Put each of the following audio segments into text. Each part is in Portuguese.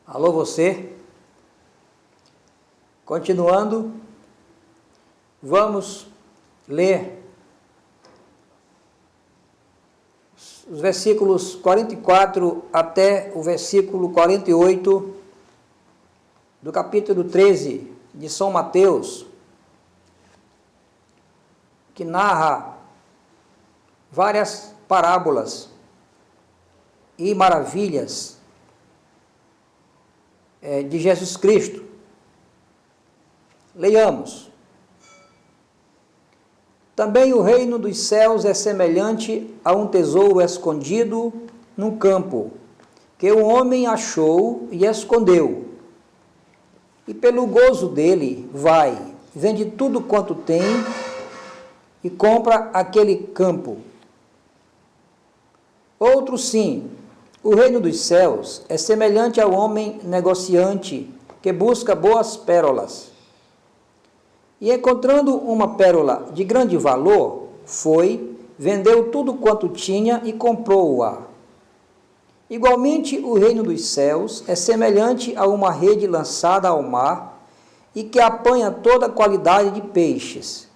Alô você, continuando, vamos ler os versículos 44 até o versículo 48 do capítulo 13 de São Mateus, que narra várias parábolas e maravilhas de Jesus Cristo. Leiamos. Também o reino dos céus é semelhante a um tesouro escondido num campo, que o homem achou e escondeu. E pelo gozo dele vai, vende tudo quanto tem e compra aquele campo. Outro sim, o reino dos céus é semelhante ao homem negociante que busca boas pérolas. E encontrando uma pérola de grande valor, foi, vendeu tudo quanto tinha e comprou-a. Igualmente, o reino dos céus é semelhante a uma rede lançada ao mar e que apanha toda a qualidade de peixes.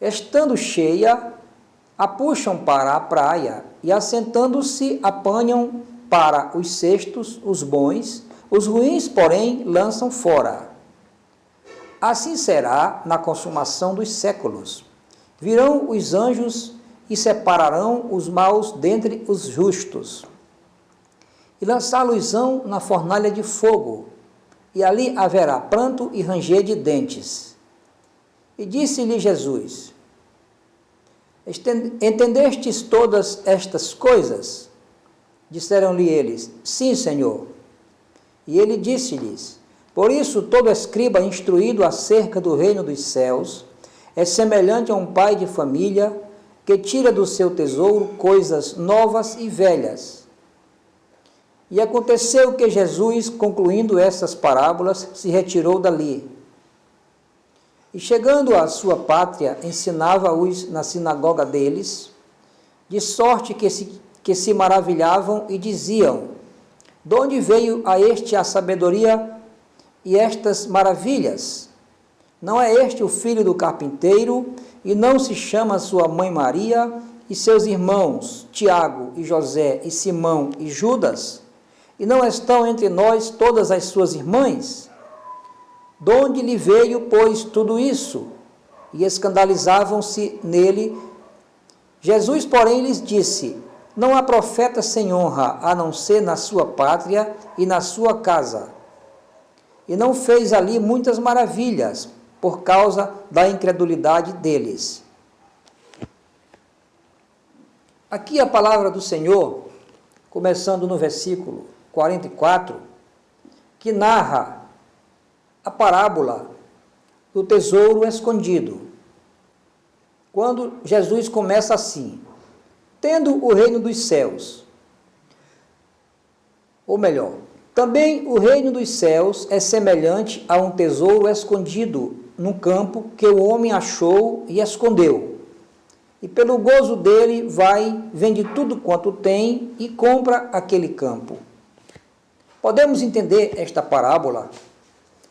Estando cheia, a puxam para a praia e, assentando-se, apanham para os cestos os bons, os ruins, porém, lançam fora. Assim será na consumação dos séculos. Virão os anjos e separarão os maus dentre os justos, e lançá-los-ão na fornalha de fogo, e ali haverá pranto e ranger de dentes. E disse-lhe Jesus: Entendestes todas estas coisas? Disseram-lhe eles: Sim, Senhor. E ele disse-lhes: Por isso todo escriba instruído acerca do reino dos céus é semelhante a um pai de família que tira do seu tesouro coisas novas e velhas. E aconteceu que Jesus, concluindo essas parábolas, se retirou dali. E chegando à sua pátria, ensinava-os na sinagoga deles, de sorte que se maravilhavam e diziam: De onde veio a este a sabedoria e estas maravilhas? Não é este o filho do carpinteiro, e não se chama sua mãe Maria, e seus irmãos Tiago e José e Simão e Judas? E não estão entre nós todas as suas irmãs? De onde lhe veio, pois, tudo isso? E escandalizavam-se nele. Jesus, porém, lhes disse: Não há profeta sem honra, a não ser na sua pátria e na sua casa. E não fez ali muitas maravilhas, por causa da incredulidade deles. Aqui a palavra do Senhor, começando no versículo 44, que narra a parábola do tesouro escondido. Quando Jesus começa assim: Tendo o reino dos céus, ou melhor, também o reino dos céus é semelhante a um tesouro escondido num campo que o homem achou e escondeu. E pelo gozo dele vai, vende tudo quanto tem e compra aquele campo. Podemos entender esta parábola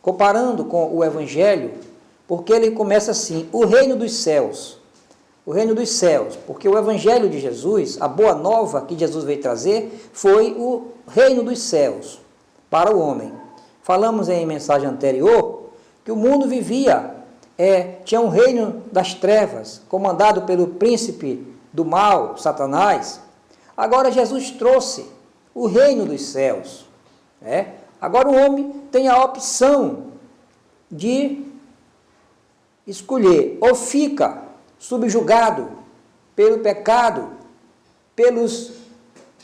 comparando com o Evangelho, porque ele começa assim: o reino dos céus. O reino dos céus, porque o Evangelho de Jesus, a boa nova que Jesus veio trazer, foi o reino dos céus para o homem. Falamos em mensagem anterior que o mundo vivia, tinha um reino das trevas, comandado pelo príncipe do mal, Satanás. Agora Jesus trouxe o reino dos céus. Agora o homem tem a opção de escolher: ou fica subjugado pelo pecado,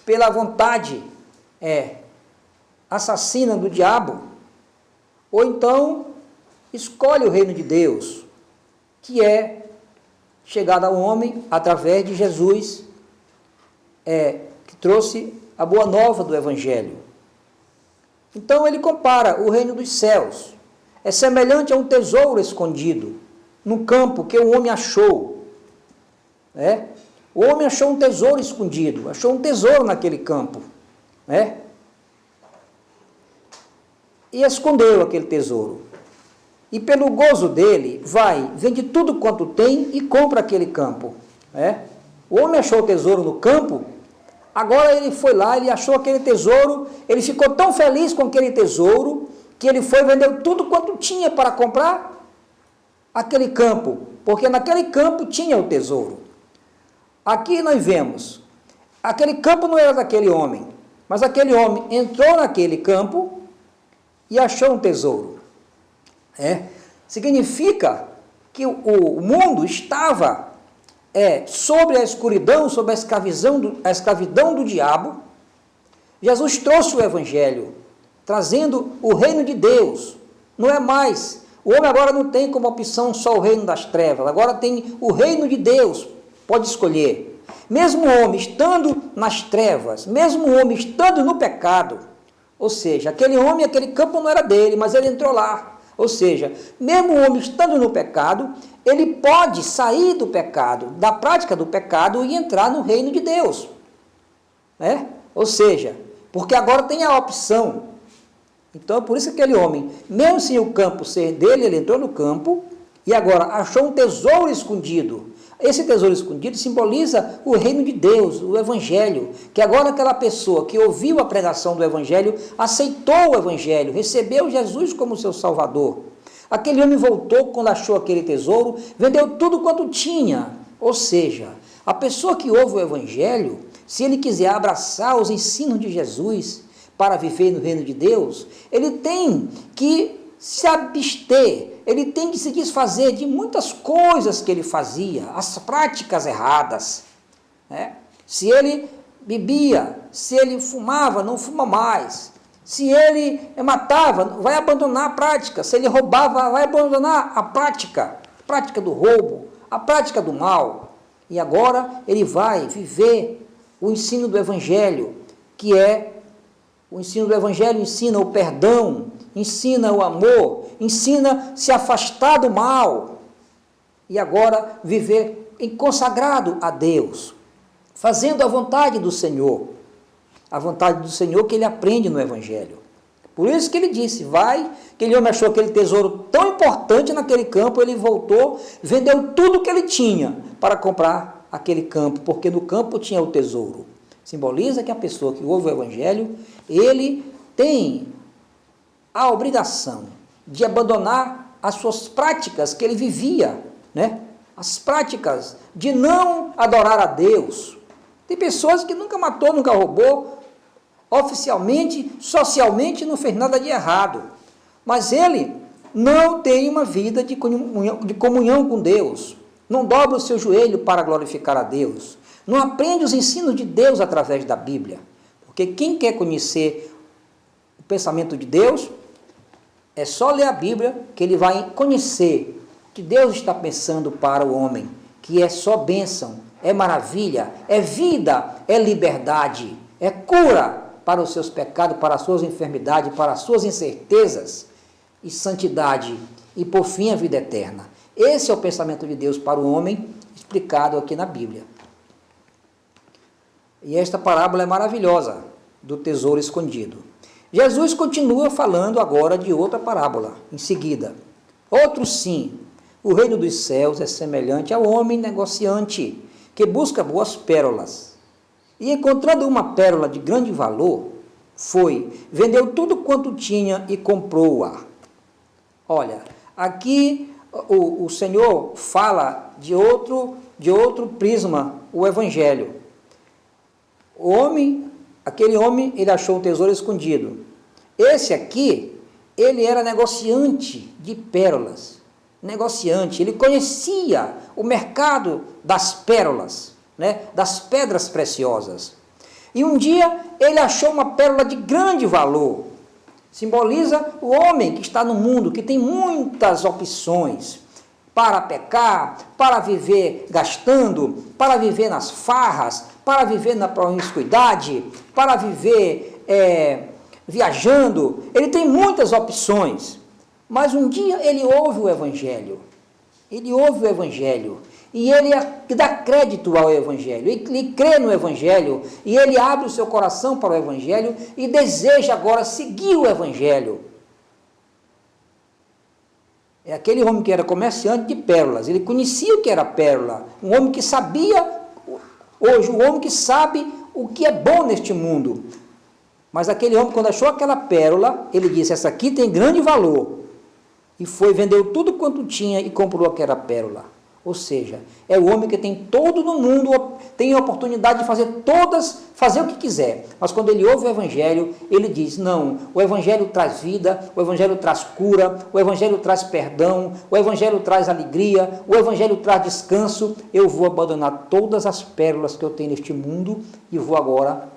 pela vontade assassina do diabo, ou então escolhe o reino de Deus, que é chegado ao homem através de Jesus, que trouxe a boa nova do Evangelho. Então ele compara o reino dos céus, é semelhante a um tesouro escondido no campo que o homem achou. O homem achou um tesouro escondido, achou um tesouro naquele campo. e escondeu aquele tesouro. E pelo gozo dele, vai, vende tudo quanto tem e compra aquele campo. O homem achou o tesouro no campo, agora ele foi lá, ele achou aquele tesouro, ele ficou tão feliz com aquele tesouro, que ele foi e vendeu tudo quanto tinha para comprar aquele campo, porque naquele campo tinha o tesouro. Aqui nós vemos, aquele campo não era daquele homem, mas aquele homem entrou naquele campo e achou um tesouro. Significa que o mundo estava sobre a escuridão, sobre a escravidão do diabo. Jesus trouxe o evangelho, trazendo o reino de Deus. Não é mais, o homem agora não tem como opção só o reino das trevas, agora tem o reino de Deus, pode escolher. Mesmo o homem estando nas trevas, mesmo o homem estando no pecado, ou seja, aquele homem, aquele campo não era dele, mas ele entrou lá. Ou seja, mesmo o homem estando no pecado, ele pode sair do pecado, da prática do pecado e entrar no reino de Deus. Ou seja, porque agora tem a opção. Então, por isso que aquele homem, mesmo sem o campo ser dele, ele entrou no campo e agora achou um tesouro escondido. Esse tesouro escondido simboliza o reino de Deus, o evangelho, que agora aquela pessoa que ouviu a pregação do evangelho, aceitou o evangelho, recebeu Jesus como seu salvador. Aquele homem voltou quando achou aquele tesouro, vendeu tudo quanto tinha. Ou seja, a pessoa que ouve o evangelho, se ele quiser abraçar os ensinos de Jesus para viver no reino de Deus, ele tem que se abster, ele tem que se desfazer de muitas coisas que ele fazia, as práticas erradas. Se ele bebia, se ele fumava, não fuma mais. Se ele matava, vai abandonar a prática. Se ele roubava, vai abandonar a prática do roubo, a prática do mal. E agora ele vai viver o ensino do evangelho, que é o ensino do evangelho ensina o perdão, ensina o amor, ensina se afastar do mal e agora viver consagrado a Deus, fazendo a vontade do Senhor que ele aprende no evangelho. Por isso que ele disse, vai, aquele homem achou aquele tesouro tão importante naquele campo, ele voltou, vendeu tudo que ele tinha para comprar aquele campo, porque no campo tinha o tesouro. Simboliza que a pessoa que ouve o evangelho, ele tem a obrigação de abandonar as suas práticas que ele vivia, as práticas de não adorar a Deus. Tem pessoas que nunca matou, nunca roubou, oficialmente, socialmente não fez nada de errado, mas ele não tem uma vida de comunhão com Deus, não dobra o seu joelho para glorificar a Deus, não aprende os ensinos de Deus através da Bíblia, porque quem quer conhecer o pensamento de Deus, é só ler a Bíblia que ele vai conhecer o que Deus está pensando para o homem, que é só bênção, é maravilha, é vida, é liberdade, é cura para os seus pecados, para as suas enfermidades, para as suas incertezas, e santidade, e por fim a vida eterna. Esse é o pensamento de Deus para o homem, explicado aqui na Bíblia. E esta parábola é maravilhosa, do tesouro escondido. Jesus continua falando agora de outra parábola, em seguida. Outro sim, o reino dos céus é semelhante ao homem negociante, que busca boas pérolas. E encontrando uma pérola de grande valor, vendeu tudo quanto tinha e comprou-a. Olha, aqui o Senhor fala de outro prisma, o evangelho. Aquele homem, ele achou um tesouro escondido. Esse aqui, ele era negociante de pérolas. Negociante, ele conhecia o mercado das pérolas, das pedras preciosas. E um dia, ele achou uma pérola de grande valor. Simboliza o homem que está no mundo, que tem muitas opções para pecar, para viver gastando, para viver nas farras, para viver na promiscuidade, para viver viajando. Ele tem muitas opções, mas um dia ele ouve o Evangelho. E ele dá crédito ao Evangelho, ele crê no Evangelho, e ele abre o seu coração para o Evangelho e deseja agora seguir o Evangelho. É aquele homem que era comerciante de pérolas, ele conhecia o que era pérola, um homem que sabia, hoje, um homem que sabe o que é bom neste mundo. Mas aquele homem, quando achou aquela pérola, ele disse, essa aqui tem grande valor. E foi, vendeu tudo quanto tinha e comprou aquela pérola. Ou seja, é o homem que tem todo no mundo, tem a oportunidade de fazer o que quiser. Mas quando ele ouve o Evangelho, ele diz, não, o Evangelho traz vida, o Evangelho traz cura, o Evangelho traz perdão, o Evangelho traz alegria, o Evangelho traz descanso. Eu vou abandonar todas as pérolas que eu tenho neste mundo e vou agora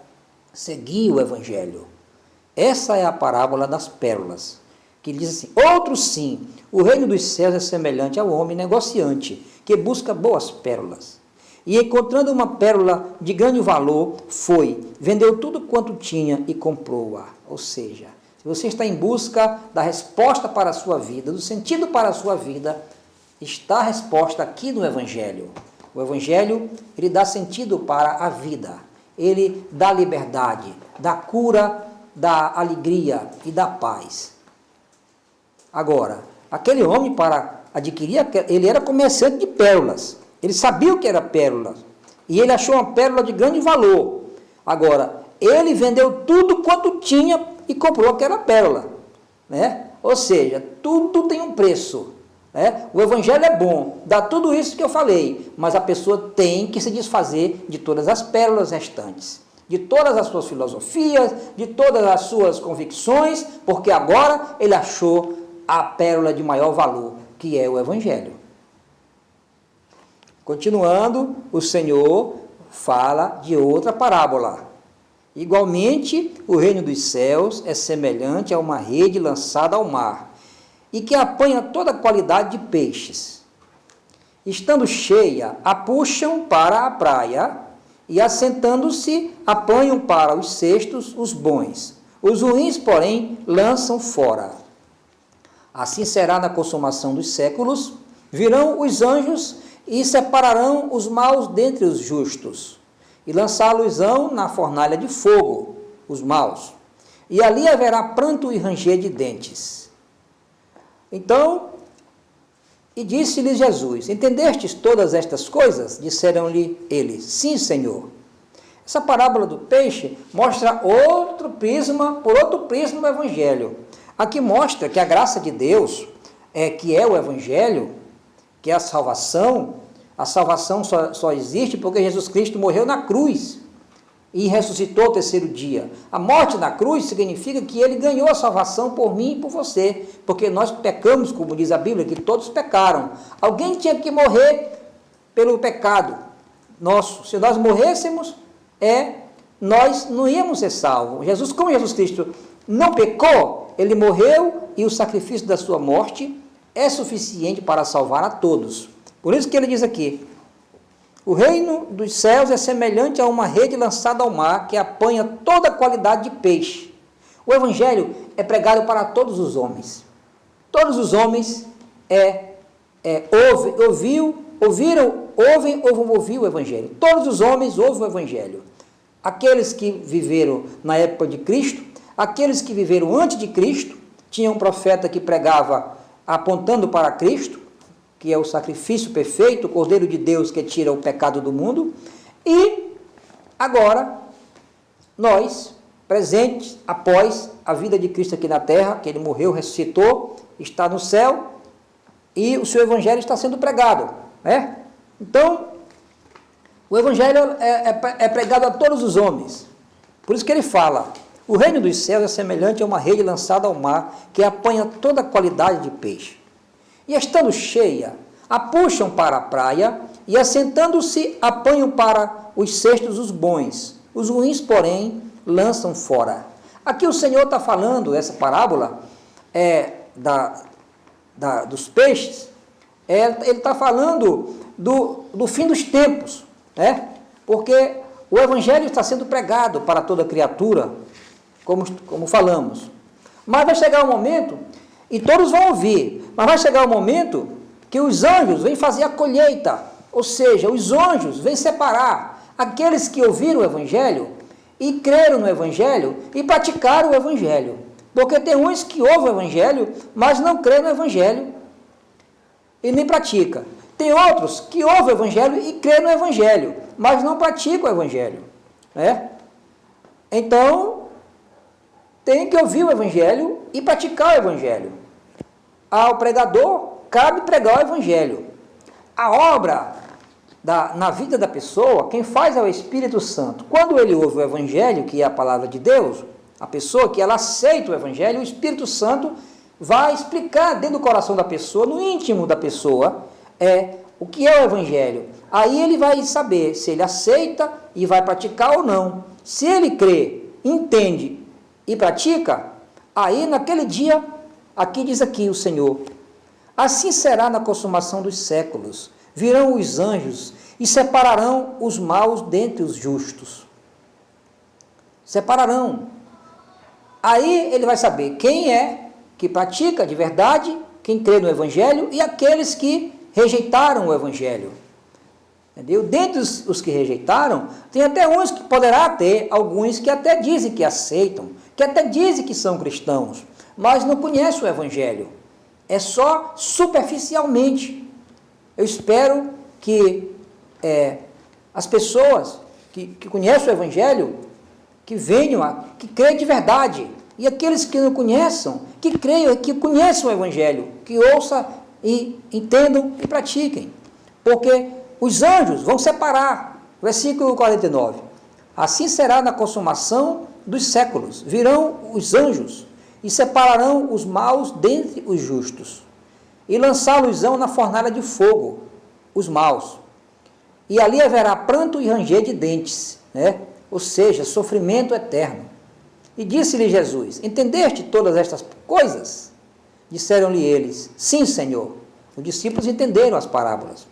seguir o Evangelho. Essa é a parábola das pérolas, que diz assim, outro sim, o reino dos céus é semelhante ao homem negociante, que busca boas pérolas. E encontrando uma pérola de grande valor, foi, vendeu tudo quanto tinha e comprou-a. Ou seja, se você está em busca da resposta para a sua vida, do sentido para a sua vida, está a resposta aqui no Evangelho. O Evangelho, ele dá sentido para a vida. Ele dá liberdade, dá cura, dá alegria e dá paz. Agora, aquele homem, para adquirir, ele era comerciante de pérolas. Ele sabia o que era pérola. E ele achou uma pérola de grande valor. Agora, ele vendeu tudo quanto tinha e comprou aquela pérola. Né? Ou seja, tudo tem um preço. Né? O Evangelho é bom, dá tudo isso que eu falei, mas a pessoa tem que se desfazer de todas as pérolas restantes, de todas as suas filosofias, de todas as suas convicções, porque agora ele achou a pérola de maior valor, que é o Evangelho. Continuando, o Senhor fala de outra parábola. Igualmente, o reino dos céus é semelhante a uma rede lançada ao mar, e que apanha toda qualidade de peixes. Estando cheia, a puxam para a praia, e assentando-se, apanham para os cestos os bons. Os ruins, porém, lançam fora. Assim será na consumação dos séculos, virão os anjos e separarão os maus dentre os justos, e lançá-los-ão na fornalha de fogo, os maus. E ali haverá pranto e ranger de dentes. Então, e disse-lhes Jesus, entendestes todas estas coisas? Disseram-lhe eles, sim, Senhor. Essa parábola do peixe mostra outro prisma, por outro prisma do Evangelho. Aqui mostra que a graça de Deus, que é o Evangelho, que é a salvação só existe porque Jesus Cristo morreu na cruz e ressuscitou ao terceiro dia. A morte na cruz significa que ele ganhou a salvação por mim e por você, porque nós pecamos, como diz a Bíblia, que todos pecaram. Alguém tinha que morrer pelo pecado nosso. Se nós morrêssemos, nós não íamos ser salvos. Como Jesus Cristo não pecou, ele morreu e o sacrifício da sua morte é suficiente para salvar a todos. Por isso que ele diz aqui, o reino dos céus é semelhante a uma rede lançada ao mar, que apanha toda qualidade de peixe. O Evangelho é pregado para todos os homens. Todos os homens ouvem ou vão ouvir o Evangelho. Todos os homens ouvem o Evangelho. Aqueles que viveram na época de Cristo, aqueles que viveram antes de Cristo, tinha um profeta que pregava apontando para Cristo, que é o sacrifício perfeito, o Cordeiro de Deus que tira o pecado do mundo, e agora, nós, presentes, após a vida de Cristo aqui na terra, que ele morreu, ressuscitou, está no céu, e o seu Evangelho está sendo pregado, né? Então, o Evangelho é pregado a todos os homens, por isso que ele fala, o reino dos céus é semelhante a uma rede lançada ao mar, que apanha toda a qualidade de peixe. E estando cheia, a puxam para a praia, e assentando-se, apanham para os cestos os bons. Os ruins, porém, lançam fora. Aqui o Senhor está falando, essa parábola dos peixes, ele está falando do fim dos tempos, né? Porque o Evangelho está sendo pregado para toda criatura, como falamos. Mas vai chegar um momento, e todos vão ouvir, mas vai chegar um momento que os anjos vêm fazer a colheita, ou seja, os anjos vêm separar aqueles que ouviram o Evangelho e creram no Evangelho e praticaram o Evangelho. Porque tem uns que ouvem o Evangelho, mas não creem no Evangelho. e nem pratica. Tem outros que ouvem o Evangelho e crêem no Evangelho, mas não praticam o Evangelho. Né? Então, tem que ouvir o Evangelho e praticar o Evangelho. Ao pregador, cabe pregar o Evangelho. A obra na vida da pessoa, quem faz é o Espírito Santo. Quando ele ouve o Evangelho, que é a palavra de Deus, a pessoa que ela aceita o Evangelho, o Espírito Santo vai explicar dentro do coração da pessoa, no íntimo da pessoa, o que é o Evangelho. Aí ele vai saber se ele aceita e vai praticar ou não. Se ele crê, entende e pratica, aí naquele dia, aqui diz aqui o Senhor, assim será na consumação dos séculos. Virão os anjos e separarão os maus dentre os justos. Separarão. Aí ele vai saber quem é que pratica de verdade, quem crê no Evangelho e aqueles que rejeitaram o Evangelho. Entendeu? Dentre os que rejeitaram, tem até uns que poderá ter, alguns que até dizem que aceitam, que até dizem que são cristãos, mas não conhecem o Evangelho. É só superficialmente. Eu espero que as pessoas que conhecem o Evangelho, que venham, que creiam de verdade. E aqueles que não conheçam, que creiam, que conheçam o Evangelho, que ouçam e entendam e pratiquem. Porque os anjos vão separar. Versículo 49. Assim será na consumação dos séculos. Virão os anjos e separarão os maus dentre os justos. E lançá-los-ão na fornalha de fogo, os maus. E ali haverá pranto e ranger de dentes, né? Ou seja, sofrimento eterno. E disse-lhe Jesus, entendeste todas estas coisas? Disseram-lhe eles, sim, Senhor. Os discípulos entenderam as parábolas.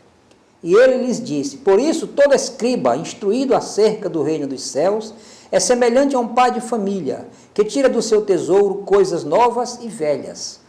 E ele lhes disse, por isso todo escriba, instruído acerca do reino dos céus, é semelhante a um pai de família, que tira do seu tesouro coisas novas e velhas.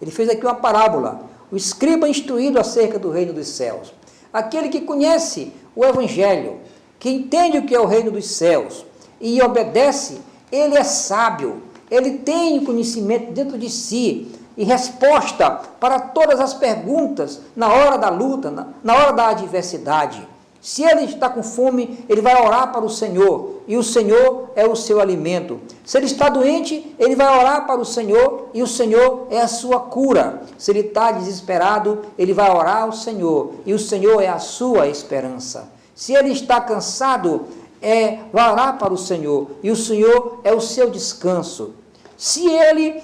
Ele fez aqui uma parábola. O escriba instruído acerca do reino dos céus. Aquele que conhece o Evangelho, que entende o que é o reino dos céus e obedece, ele é sábio, ele tem conhecimento dentro de si e resposta para todas as perguntas na hora da luta, na hora da adversidade. Se ele está com fome, ele vai orar para o Senhor, e o Senhor é o seu alimento. Se ele está doente, ele vai orar para o Senhor, e o Senhor é a sua cura. Se ele está desesperado, ele vai orar ao Senhor, e o Senhor é a sua esperança. Se ele está cansado, vai orar para o Senhor, e o Senhor é o seu descanso. Se ele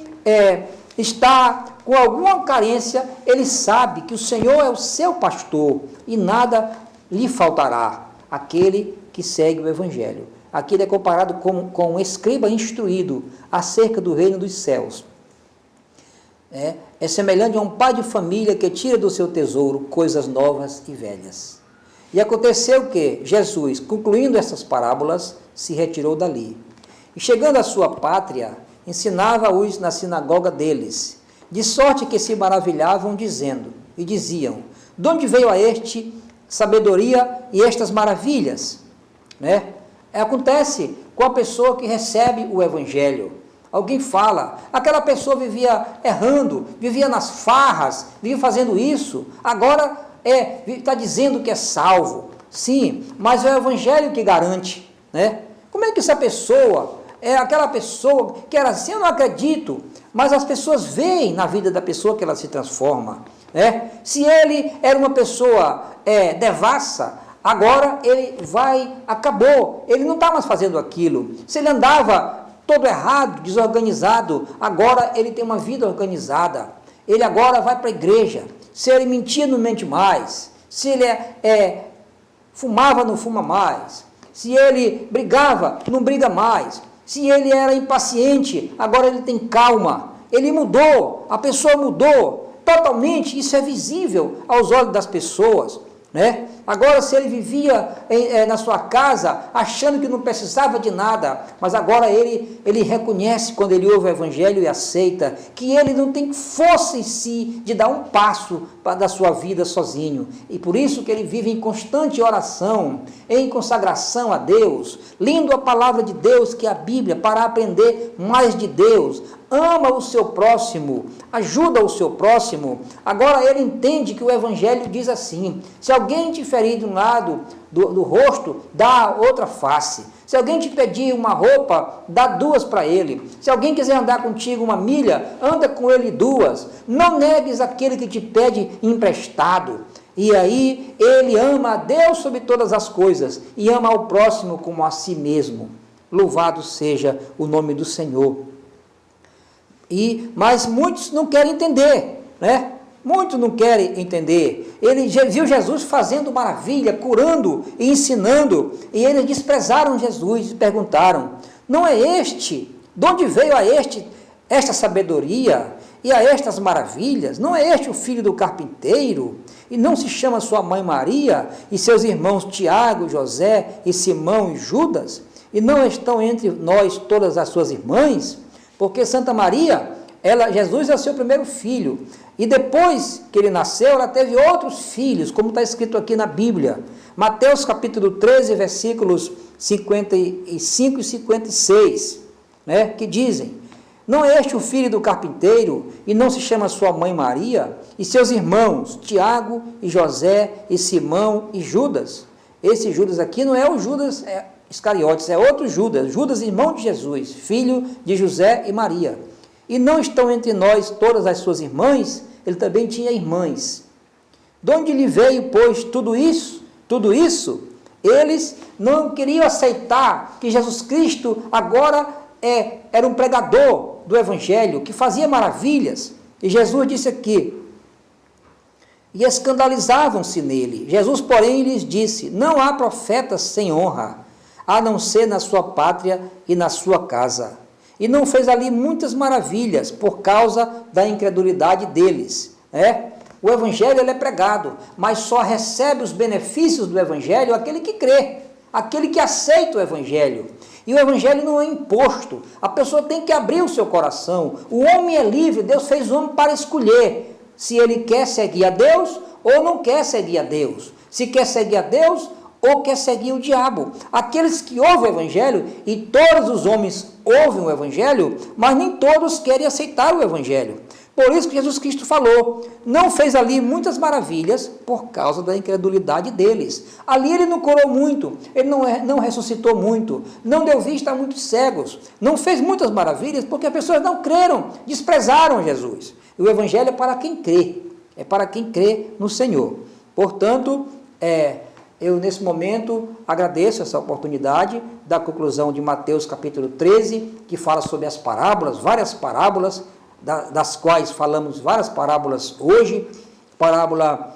está com alguma carência, ele sabe que o Senhor é o seu pastor, e nada lhe faltará. Aquele que segue o Evangelho. Aqui ele é comparado com um escriba instruído acerca do reino dos céus. É semelhante a um pai de família que tira do seu tesouro coisas novas e velhas. E aconteceu que Jesus, concluindo essas parábolas, se retirou dali. E chegando à sua pátria, ensinava-os na sinagoga deles, de sorte que se maravilhavam dizendo, e diziam, de onde veio a este sabedoria e estas maravilhas? Acontece com a pessoa que recebe o Evangelho. Alguém fala, aquela pessoa vivia errando, vivia nas farras, vivia fazendo isso, agora está dizendo que é salvo. Sim, mas é o Evangelho que garante. Como é que essa pessoa, aquela pessoa que era assim, eu não acredito, mas as pessoas veem na vida da pessoa que ela se transforma. Se ele era uma pessoa devassa, agora ele acabou, ele não está mais fazendo aquilo. Se ele andava todo errado, desorganizado, agora ele tem uma vida organizada. Ele agora vai para a igreja. Se ele mentia, não mente mais. Se ele fumava, não fuma mais. Se ele brigava, não briga mais. Se ele era impaciente, agora ele tem calma. Ele mudou, a pessoa mudou totalmente. Isso é visível aos olhos das pessoas, Agora, se ele vivia na sua casa, achando que não precisava de nada, mas agora ele reconhece, quando ele ouve o Evangelho e aceita, que ele não tem força em si de dar um passo da sua vida sozinho. E por isso que ele vive em constante oração, em consagração a Deus, lendo a palavra de Deus, que é a Bíblia, para aprender mais de Deus. Ama o seu próximo, ajuda o seu próximo. Agora ele entende que o Evangelho diz assim: se alguém te ferir de um lado do rosto, dá outra face. Se alguém te pedir uma roupa, dá duas para ele. Se alguém quiser andar contigo 1 milha, anda com ele 2. Não negues aquele que te pede emprestado. E aí ele ama a Deus sobre todas as coisas e ama ao próximo como a si mesmo. Louvado seja o nome do Senhor. Mas muitos não querem entender, né? Muitos não querem entender. Ele viu Jesus fazendo maravilha, curando e ensinando, e eles desprezaram Jesus e perguntaram: não é este? De onde veio esta sabedoria e a estas maravilhas? Não é este o filho do carpinteiro? E não se chama sua mãe Maria e seus irmãos Tiago, José e Simão e Judas? E não estão entre nós todas as suas irmãs? Porque Santa Maria, Jesus é o seu primeiro filho, e depois que ele nasceu, ela teve outros filhos, como está escrito aqui na Bíblia. Mateus capítulo 13, versículos 55 e 56, né, que dizem: não é este o filho do carpinteiro, e não se chama sua mãe Maria, e seus irmãos Tiago e José e Simão e Judas? Esse Judas aqui não é o Judas Iscariotes, é outro Judas, Judas, irmão de Jesus, filho de José e Maria. E não estão entre nós todas as suas irmãs? Ele também tinha irmãs. De onde lhe veio, pois, tudo isso? Tudo isso? Eles não queriam aceitar que Jesus Cristo agora era um pregador do Evangelho, que fazia maravilhas. E Jesus disse aqui: e escandalizavam-se nele. Jesus, porém, lhes disse: não há profeta sem honra, a não ser na sua pátria e na sua casa. E não fez ali muitas maravilhas por causa da incredulidade deles. O Evangelho ele é pregado, mas só recebe os benefícios do Evangelho aquele que crê, aquele que aceita o Evangelho. E o Evangelho não é imposto, a pessoa tem que abrir o seu coração. O homem é livre, Deus fez o homem para escolher se ele quer seguir a Deus ou não quer seguir a Deus. Se quer seguir a Deus ou quer seguir o diabo. Aqueles que ouvem o Evangelho, e todos os homens ouvem o Evangelho, mas nem todos querem aceitar o Evangelho. Por isso que Jesus Cristo falou: não fez ali muitas maravilhas por causa da incredulidade deles. Ali ele não curou muito, ele não ressuscitou muito, não deu vista a muitos cegos, não fez muitas maravilhas porque as pessoas não creram, desprezaram Jesus. E o Evangelho é para quem crê, é para quem crê no Senhor. Portanto, eu, nesse momento, agradeço essa oportunidade da conclusão de Mateus capítulo 13, que fala sobre as parábolas, várias parábolas, das quais falamos várias parábolas hoje. Parábola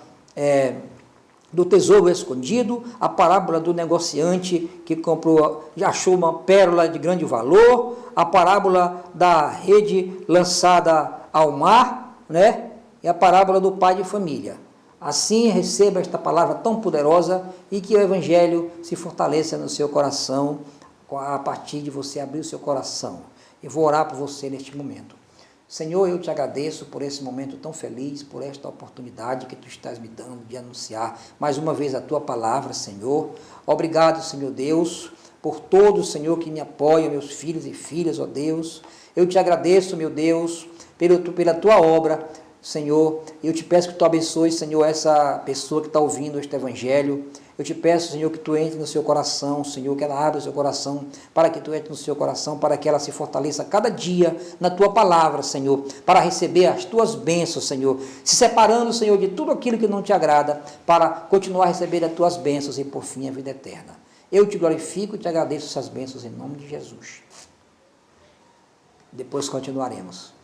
do tesouro escondido, a parábola do negociante que achou uma pérola de grande valor, a parábola da rede lançada ao mar, né? E a parábola do pai de família. Assim, receba esta palavra tão poderosa e que o Evangelho se fortaleça no seu coração a partir de você abrir o seu coração. Eu vou orar por você neste momento. Senhor, eu te agradeço por esse momento tão feliz, por esta oportunidade que tu estás me dando de anunciar mais uma vez a tua palavra, Senhor. Obrigado, Senhor Deus, por todos, Senhor, que me apoiam, meus filhos e filhas, ó Deus. Eu te agradeço, meu Deus, pela tua obra, Senhor. Eu te peço que tu abençoe, Senhor, essa pessoa que está ouvindo este Evangelho. Eu te peço, Senhor, que tu entre no seu coração, Senhor, que ela abra o seu coração, para que tu entre no seu coração, para que ela se fortaleça cada dia na tua palavra, Senhor, para receber as tuas bênçãos, Senhor, se separando, Senhor, de tudo aquilo que não te agrada, para continuar a receber as tuas bênçãos e, por fim, a vida eterna. Eu te glorifico e te agradeço essas bênçãos em nome de Jesus. Depois continuaremos.